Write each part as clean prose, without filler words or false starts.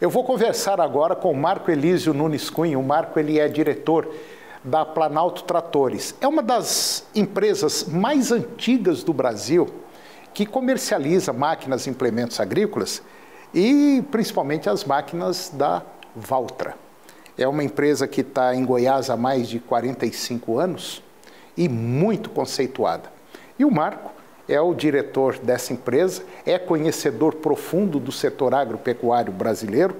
Eu vou conversar agora com o Marco Elísio Nunes Cunha. O Marco, ele é diretor da Planalto Tratores. É uma das empresas mais antigas do Brasil que comercializa máquinas e implementos agrícolas e principalmente as máquinas da Valtra. É uma empresa que está em Goiás há mais de 45 anos e muito conceituada. E o Marco é o diretor dessa empresa, é conhecedor profundo do setor agropecuário brasileiro,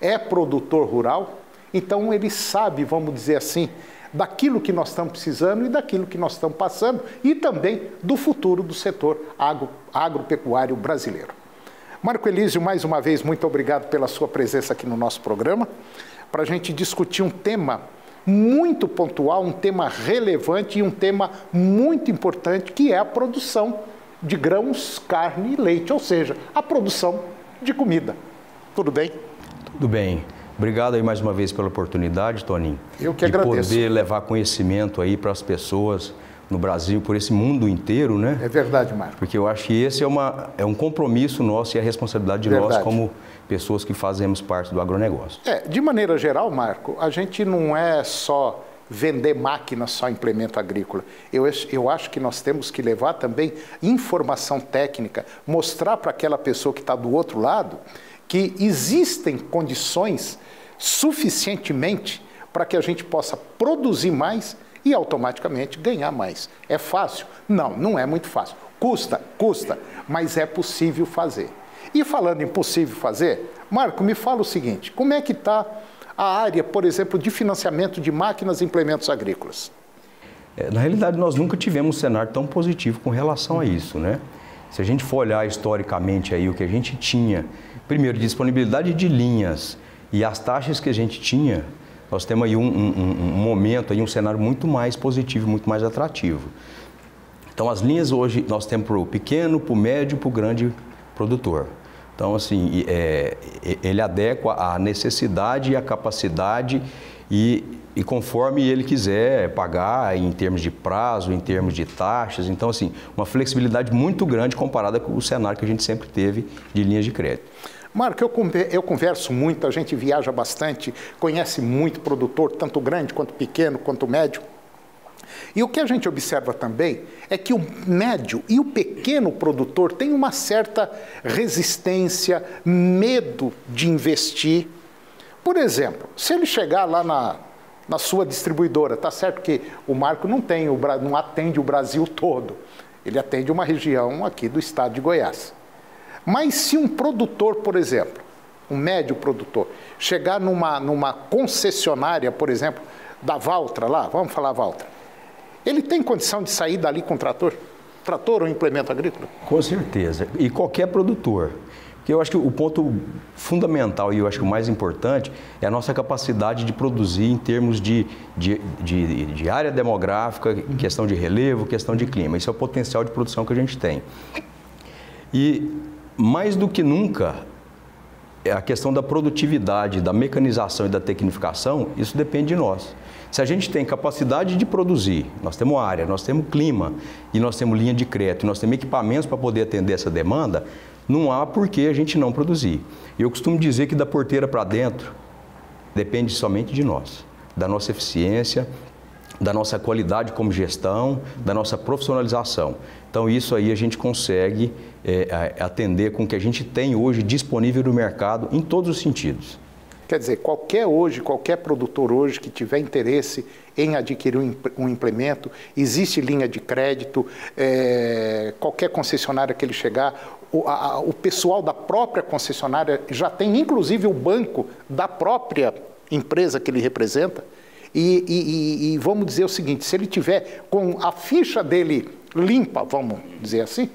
é produtor rural, então ele sabe, vamos dizer assim, daquilo que nós estamos precisando e daquilo que nós estamos passando e também do futuro do setor agropecuário brasileiro. Marco Elísio, mais uma vez, muito obrigado pela sua presença aqui no nosso programa, para a gente discutir um tema muito pontual, um tema relevante e um tema muito importante, que é a produção de grãos, carne e leite, ou seja, a produção de comida. Tudo bem? Tudo bem. Obrigado aí mais uma vez pela oportunidade, Toninho. Eu que agradeço. De poder levar conhecimento aí para as pessoas no Brasil, por esse mundo inteiro, né? É verdade, Marco. Porque eu acho que esse é um compromisso nosso e a responsabilidade de nós como pessoas que fazemos parte do agronegócio. De maneira geral, Marco, a gente não é só vender máquinas, só implemento agrícola. Eu acho que nós temos que levar também informação técnica, mostrar para aquela pessoa que está do outro lado que existem condições suficientemente para que a gente possa produzir mais e automaticamente ganhar mais. É fácil? Não, não é muito fácil. Custa, mas é possível fazer. E falando em possível fazer, Marco, me fala o seguinte, como é que está a área, por exemplo, de financiamento de máquinas e implementos agrícolas? Na realidade, nós nunca tivemos um cenário tão positivo com relação a isso, né? Se a gente for olhar historicamente aí o que a gente tinha, primeiro, disponibilidade de linhas e as taxas que a gente tinha, nós temos aí um momento, aí um cenário muito mais positivo, muito mais atrativo. Então, as linhas hoje nós temos para o pequeno, para o médio, para o grande produtor. Então, assim, ele adequa à necessidade e à capacidade e conforme ele quiser pagar em termos de prazo, em termos de taxas. Então, assim, uma flexibilidade muito grande comparada com o cenário que a gente sempre teve de linhas de crédito. Marco, eu converso muito, a gente viaja bastante, conhece muito produtor, tanto grande quanto pequeno, quanto médio. E o que a gente observa também é que o médio e o pequeno produtor têm uma certa resistência, medo de investir. Por exemplo, se ele chegar lá na sua distribuidora, tá certo que o Marco não atende o Brasil todo, ele atende uma região aqui do estado de Goiás. Mas se um produtor, por exemplo, um médio produtor, chegar numa concessionária, por exemplo, da Valtra lá, vamos falar Valtra, ele tem condição de sair dali com trator ou implemento agrícola? Com certeza. E qualquer produtor. Porque eu acho que o ponto fundamental e eu acho que o mais importante é a nossa capacidade de produzir em termos de área demográfica, questão de relevo, questão de clima. Isso é o potencial de produção que a gente tem. E mais do que nunca, a questão da produtividade, da mecanização e da tecnificação, isso depende de nós. Se a gente tem capacidade de produzir, nós temos área, nós temos clima e nós temos linha de crédito, nós temos equipamentos para poder atender essa demanda, não há por que a gente não produzir. Eu costumo dizer que da porteira para dentro depende somente de nós, da nossa eficiência, da nossa qualidade como gestão, da nossa profissionalização. Então isso aí a gente consegue atender com o que a gente tem hoje disponível no mercado em todos os sentidos. Quer dizer, qualquer produtor hoje que tiver interesse em adquirir um implemento, existe linha de crédito, qualquer concessionária que ele chegar, o pessoal da própria concessionária já tem inclusive o banco da própria empresa que ele representa. E vamos dizer o seguinte, se ele tiver com a ficha dele limpa, vamos dizer assim,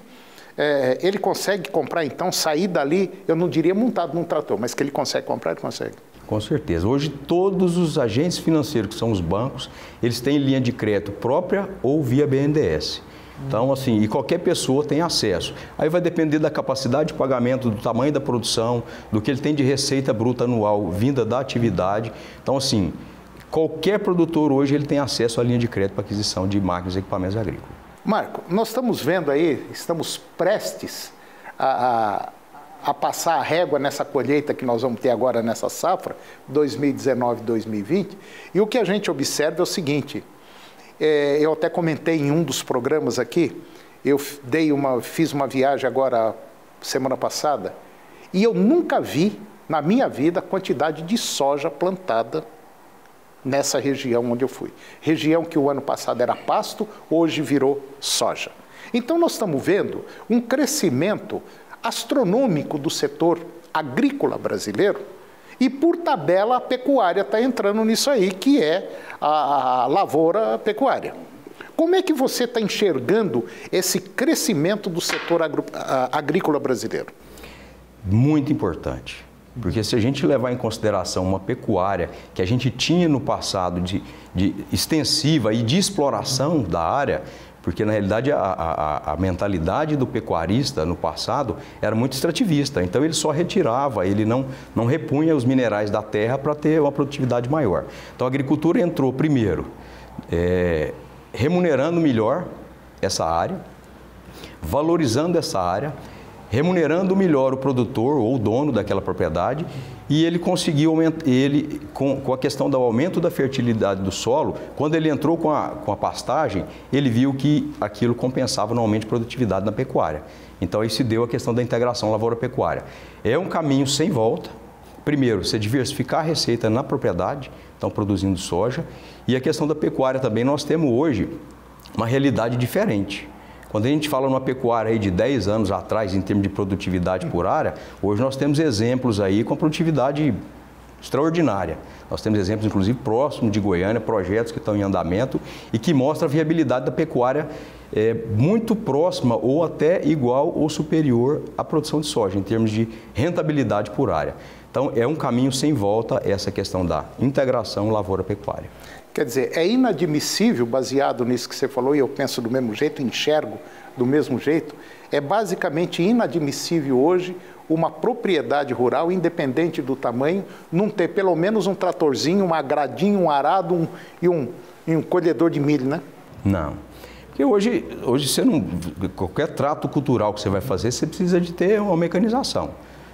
ele consegue comprar, então, sair dali, eu não diria montado num trator, mas que ele consegue comprar, ele consegue. Com certeza. Hoje, todos os agentes financeiros, que são os bancos, eles têm linha de crédito própria ou via BNDES. Então, assim, e qualquer pessoa tem acesso. Aí vai depender da capacidade de pagamento, do tamanho da produção, do que ele tem de receita bruta anual vinda da atividade. Então, assim, qualquer produtor hoje ele tem acesso à linha de crédito para aquisição de máquinas e equipamentos agrícolas. Marco, nós estamos vendo aí, estamos prestes a a passar a régua nessa colheita que nós vamos ter agora nessa safra, 2019-2020, e o que a gente observa é o seguinte, eu até comentei em um dos programas aqui, eu fiz uma viagem agora, semana passada, e eu nunca vi, na minha vida, a quantidade de soja plantada nessa região onde eu fui. Região que o ano passado era pasto, hoje virou soja. Então nós estamos vendo um crescimento astronômico do setor agrícola brasileiro e, por tabela, a pecuária está entrando nisso aí, que é a lavoura pecuária. Como é que você está enxergando esse crescimento do setor agrícola brasileiro? Muito importante, porque se a gente levar em consideração uma pecuária que a gente tinha no passado de extensiva e de exploração da área, porque na realidade a mentalidade do pecuarista no passado era muito extrativista, então ele só retirava, ele não repunha os minerais da terra para ter uma produtividade maior. Então a agricultura entrou primeiro remunerando melhor essa área, valorizando essa área, remunerando melhor o produtor ou o dono daquela propriedade, e ele conseguiu aumentar, com a questão do aumento da fertilidade do solo, quando ele entrou com a pastagem, ele viu que aquilo compensava no aumento de produtividade na pecuária. Então aí se deu a questão da integração lavoura-pecuária. É um caminho sem volta. Primeiro, você diversificar a receita na propriedade, então produzindo soja, e a questão da pecuária também, nós temos hoje uma realidade diferente. Quando a gente fala numa pecuária aí de 10 anos atrás, em termos de produtividade por área, hoje nós temos exemplos aí com produtividade extraordinária. Nós temos exemplos, inclusive, próximos de Goiânia, projetos que estão em andamento e que mostram a viabilidade da pecuária muito próxima ou até igual ou superior à produção de soja, em termos de rentabilidade por área. Então, é um caminho sem volta essa questão da integração lavoura-pecuária. Quer dizer, é inadmissível, baseado nisso que você falou, e eu penso do mesmo jeito, enxergo do mesmo jeito, é basicamente inadmissível hoje uma propriedade rural, independente do tamanho, não ter pelo menos um tratorzinho, uma gradinha, um arado e um colhedor de milho, né? Não. Porque hoje você não, qualquer trato cultural que você vai fazer, você precisa de ter uma mecanização.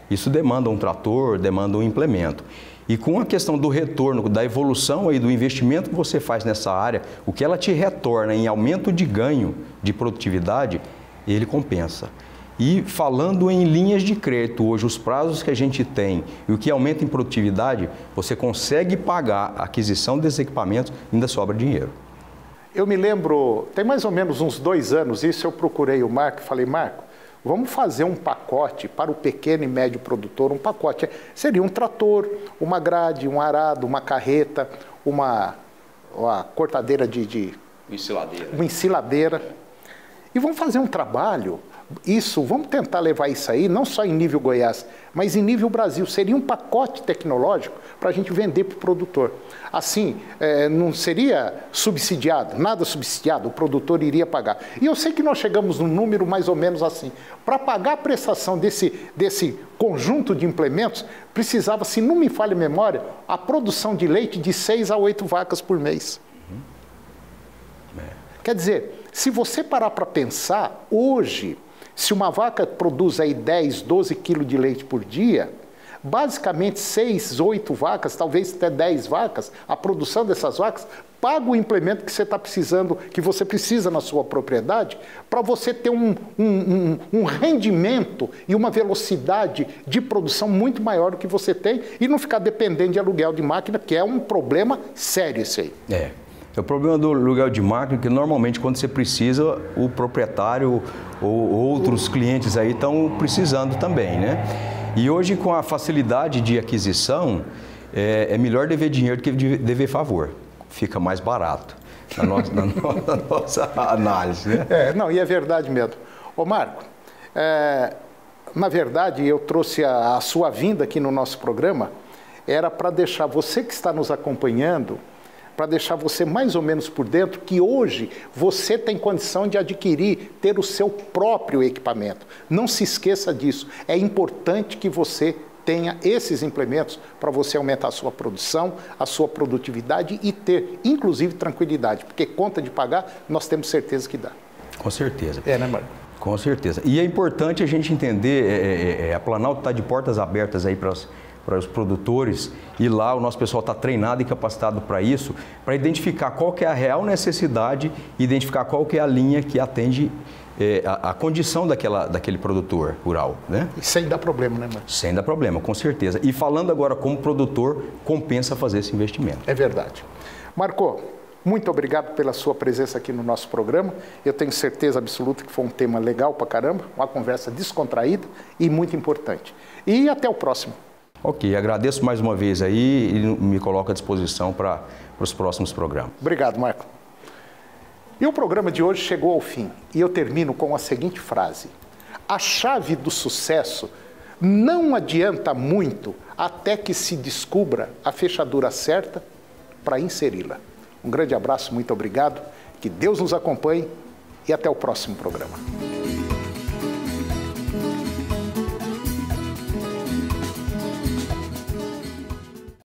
Isso demanda um trator, demanda um implemento. E com a questão do retorno, da evolução aí do investimento que você faz nessa área, o que ela te retorna em aumento de ganho de produtividade, ele compensa. E falando em linhas de crédito, hoje os prazos que a gente tem e o que aumenta em produtividade, você consegue pagar a aquisição desses equipamentos e ainda sobra dinheiro. Eu me lembro, tem mais ou menos uns 2 anos, isso eu procurei o Marco e falei, Marco, vamos fazer um pacote para o pequeno e médio produtor, um pacote. Seria um trator, uma grade, um arado, uma carreta, uma cortadeira uma ensiladeira. E vamos fazer um trabalho, vamos tentar levar isso aí, não só em nível Goiás, mas em nível Brasil. Seria um pacote tecnológico para a gente vender para o produtor. Assim, não seria subsidiado, nada subsidiado, o produtor iria pagar. E eu sei que nós chegamos num número mais ou menos assim. Para pagar a prestação desse conjunto de implementos, precisava, se não me falha a memória, a produção de leite de 6 a 8 vacas por mês. Quer dizer, se você parar para pensar, hoje, se uma vaca produz aí 10, 12 quilos de leite por dia, basicamente 6, 8 vacas, talvez até 10 vacas, a produção dessas vacas paga o implemento que você está precisando, que você precisa na sua propriedade, para você ter um rendimento e uma velocidade de produção muito maior do que você tem e não ficar dependendo de aluguel de máquina, que é um problema sério esse aí. É o problema do aluguel de máquina, que normalmente quando você precisa, o proprietário ou outros clientes aí estão precisando também, né? E hoje, com a facilidade de aquisição, é melhor dever dinheiro do que dever favor. Fica mais barato na nossa análise, né? Não, e é verdade mesmo. Ô Marco, na verdade, eu trouxe a sua vinda aqui no nosso programa, era para deixar você que está nos acompanhando, para deixar você mais ou menos por dentro que hoje você tem condição de adquirir, ter o seu próprio equipamento. Não se esqueça disso. É importante que você tenha esses implementos para você aumentar a sua produção, a sua produtividade e ter, inclusive, tranquilidade. Porque conta de pagar, nós temos certeza que dá. Com certeza. Né, Marco? Com certeza. E é importante a gente entender, a Planalto está de portas abertas aí para os produtores, e lá o nosso pessoal está treinado e capacitado para isso, para identificar qual que é a real necessidade, identificar qual que é a linha que atende a condição daquele produtor rural, né? E sem dar problema, né, Marco? Sem dar problema, com certeza. E falando agora como produtor, compensa fazer esse investimento. É verdade. Marco, muito obrigado pela sua presença aqui no nosso programa. Eu tenho certeza absoluta que foi um tema legal pra caramba, uma conversa descontraída e muito importante. E até o próximo. Ok, agradeço mais uma vez aí e me coloco à disposição para os próximos programas. Obrigado, Marco. E o programa de hoje chegou ao fim e eu termino com a seguinte frase: a chave do sucesso não adianta muito até que se descubra a fechadura certa para inseri-la. Um grande abraço, muito obrigado, que Deus nos acompanhe e até o próximo programa.